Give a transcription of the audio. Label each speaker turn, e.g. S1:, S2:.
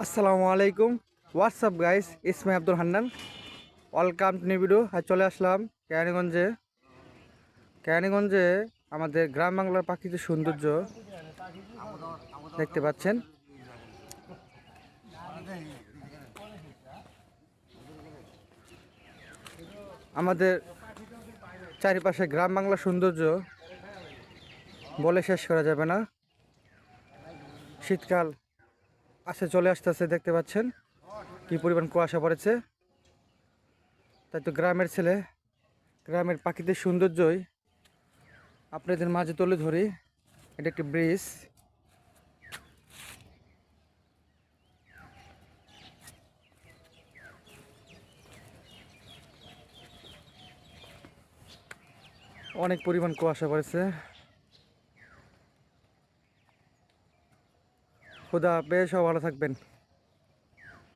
S1: আসসালামু আলাইকুম। What's up guys, Ismail Abdul Hannan. Welcome to new video. চলে আসলাম কেরানীগঞ্জে আমাদের গ্রাম বাংলার প্রাকৃতিক সৌন্দর্য দেখতে পাচ্ছেন। আমাদের চারিপাশে গ্রাম বাংলার সৌন্দর্য বলে শেষ করা যাবে না। শীতকাল চলে আসতেছে, দেখতে পাচ্ছেন কি পরিমাণ কুয়াশা পড়েছে। তাই তো গ্রামের ছেলে, গ্রামের প্রাকৃতিক সৌন্দর্যই আপনাদের মাঝে তুলে ধরি। এটা একটি ব্রিজ। অনেক পরিমাণ কুয়াশা পড়েছে। খুদা হাফেজ, সব ভালো থাকবেন।